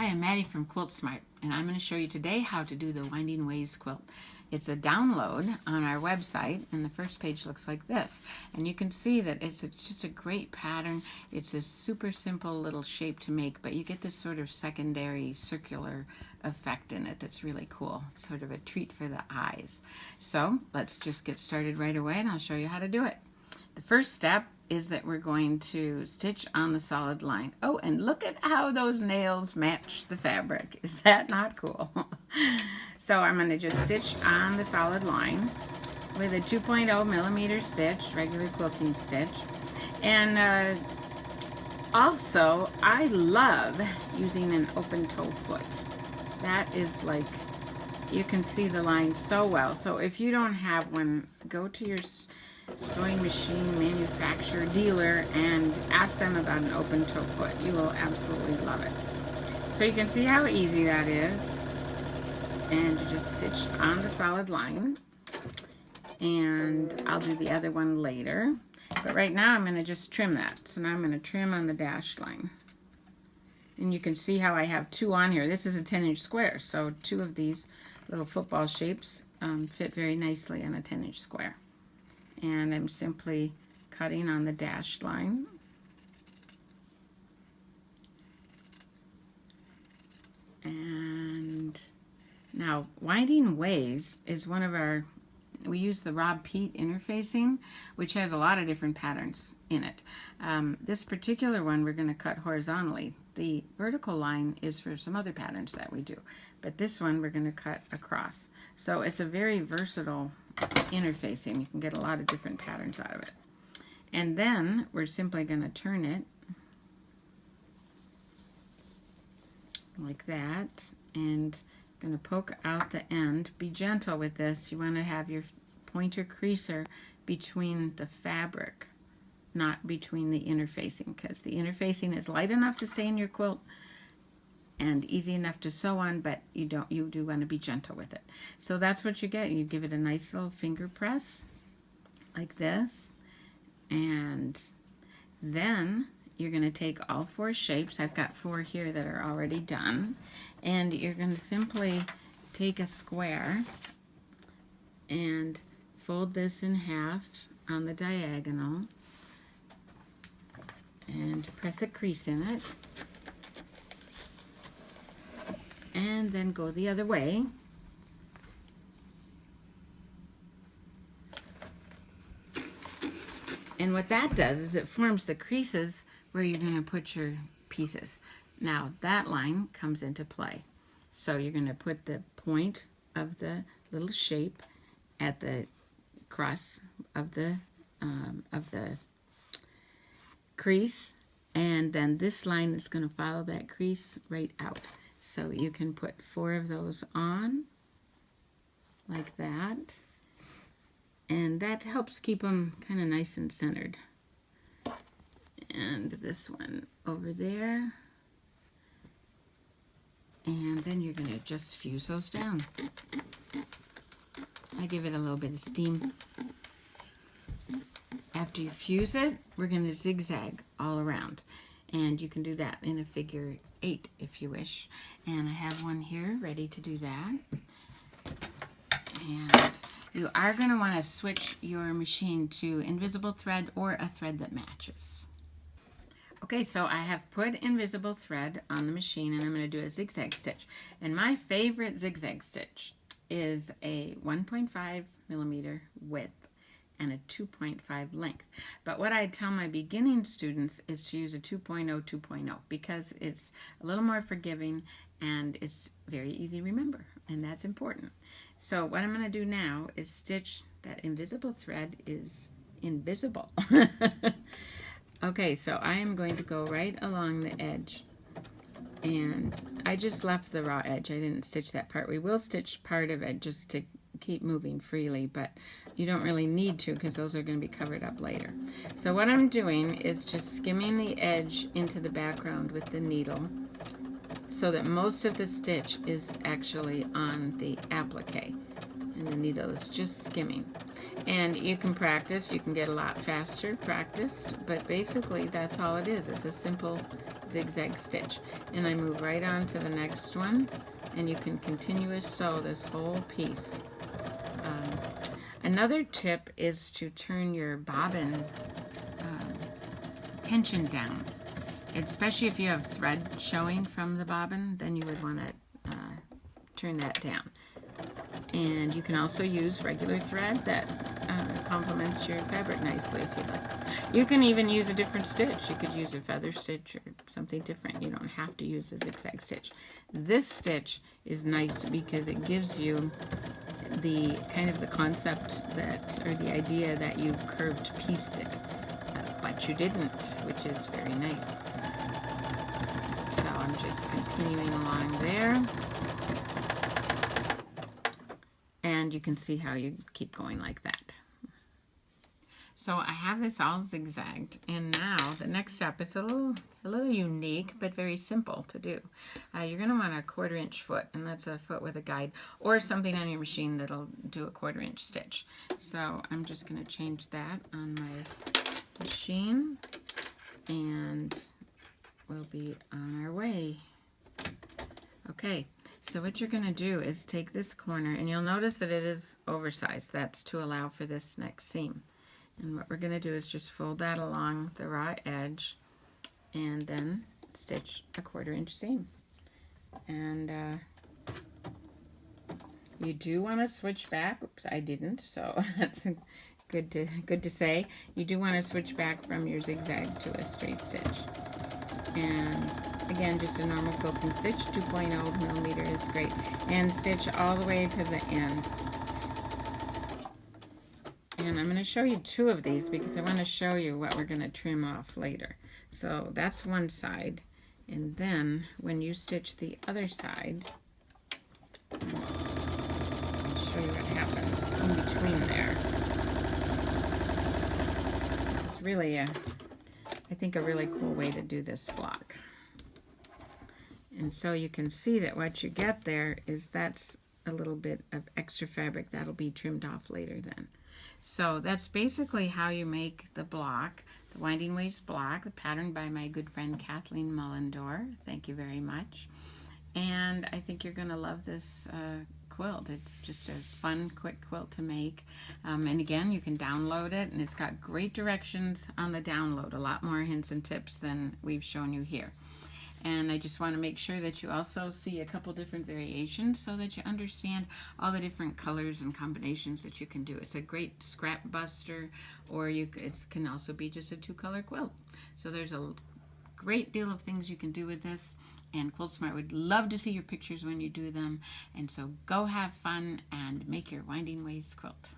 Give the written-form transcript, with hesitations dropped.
Hi, I'm Maddie from Quiltsmart, and I'm going to show you today how to do the Winding Ways quilt. It's a download on our website, and the first page looks like this. And you can see that it's just a great pattern. It's a super simple little shape to make, but you get this sort of secondary circular effect in it that's really cool. It's sort of a treat for the eyes. So let's just get started right away, and I'll show you how to do it. The first step is that we're going to stitch on the solid line. Oh, and look at how those nails match the fabric. Is that not cool? So I'm going to just stitch on the solid line with a 2.0 millimeter stitch, regular quilting stitch. And also, I love using an open toe foot. That is like, you can see the line so well. So if you don't have one, go to your sewing machine manufacturer dealer and ask them about an open toe foot. You will absolutely love it. So you can see how easy that is. And you just stitch on the solid line. And I'll do the other one later. But right now I'm going to just trim that. So now I'm going to trim on the dashed line. And you can see how I have two on here. This is a 10-inch square. So two of these little football shapes fit very nicely on a 10-inch square. And I'm simply cutting on the dashed line. And now, Winding Ways is one of our, we use the Rob Pete interfacing, which has a lot of different patterns in it. This particular one we're going to cut horizontally. The vertical line is for some other patterns that we do, but this one we're going to cut across. So it's a very versatile interfacing. You can get a lot of different patterns out of it. And then we're simply going to turn it like that and going to poke out the end. Be gentle with this. You want to have your pointer creaser between the fabric, not between the interfacing, because the interfacing is light enough to stay in your quilt and easy enough to sew on, but you do want to be gentle with it. So that's what you get. You give it a nice little finger press like this, and then you're going to take all four shapes. I've got four here that are already done, and you're going to simply take a square and fold this in half on the diagonal and press a crease in it. And then go the other way. And what that does is it forms the creases where you're going to put your pieces. Now that line comes into play. So you're going to put the point of the little shape at the cross of the crease, and then this line is going to follow that crease right out. So you can put four of those on, like that, and that helps keep them kind of nice and centered. And this one over there, and then you're going to just fuse those down. I give it a little bit of steam. After you fuse it, we're going to zigzag all around. And you can do that in a figure 8 if you wish. And I have one here ready to do that. And you are going to want to switch your machine to invisible thread or a thread that matches. Okay, so I have put invisible thread on the machine, and I'm going to do a zigzag stitch. And my favorite zigzag stitch is a 1.5 millimeter width and a 2.5 length. But what I tell my beginning students is to use a 2.0 because it's a little more forgiving and it's very easy to remember, and that's important. So what I'm going to do now is stitch that invisible thread is invisible. Okay, so I am going to go right along the edge, and I just left the raw edge. I didn't stitch that part. We will stitch part of it just to keep moving freely, but you don't really need to because those are going to be covered up later. So what I'm doing is just skimming the edge into the background with the needle so that most of the stitch is actually on the applique. and the needle is just skimming. And you can practice, you can get a lot faster practiced, but basically that's all it is. It's a simple zigzag stitch. And I move right on to the next one, and you can continuous sew this whole piece. Another tip is to turn your bobbin tension down, especially if you have thread showing from the bobbin, then you would want to turn that down. And you can also use regular thread that complements your fabric nicely if you like. You can even use a different stitch. You could use a feather stitch or something different. You don't have to use a zigzag stitch. This stitch is nice because it gives you the kind of the concept that, or the idea that you curved pieced it, but you didn't, which is very nice. So I'm just continuing along there. And you can see how you keep going like that. So I have this all zigzagged, and now the next step is a little unique, but very simple to do. You're going to want a 1/4 inch foot, and that's a foot with a guide, or something on your machine that'll do a 1/4 inch stitch. So I'm just going to change that on my machine, and we'll be on our way. Okay, so what you're going to do is take this corner, and you'll notice that it is oversized. That's to allow for this next seam. And what we're going to do is just fold that along the raw edge and then stitch a 1/4 inch seam. And you do want to switch back. Oops, I didn't, so that's good to say. You do want to switch back from your zigzag to a straight stitch. And again, just a normal quilting stitch, 2.0 millimeter is great. And stitch all the way to the end. And I'm going to show you 2 of these because I want to show you what we're going to trim off later. So that's one side. And then when you stitch the other side, I'll show you what happens in between there. This is really, I think, a really cool way to do this block. And so you can see that what you get there is that's a little bit of extra fabric that'll be trimmed off later then. So that's basically how you make the block, the Winding Ways block, the pattern by my good friend Kathleen Mullendore. Thank you very much. And I think you're going to love this quilt. It's just a fun, quick quilt to make. And again, you can download it, and it's got great directions on the download, a lot more hints and tips than we've shown you here. And I just want to make sure that you also see a couple different variations so that you understand all the different colors and combinations that you can do. It's a great scrap buster, or it can also be just a 2-color quilt. So there's a great deal of things you can do with this, and Quiltsmart would love to see your pictures when you do them. And so go have fun and make your Winding Ways quilt.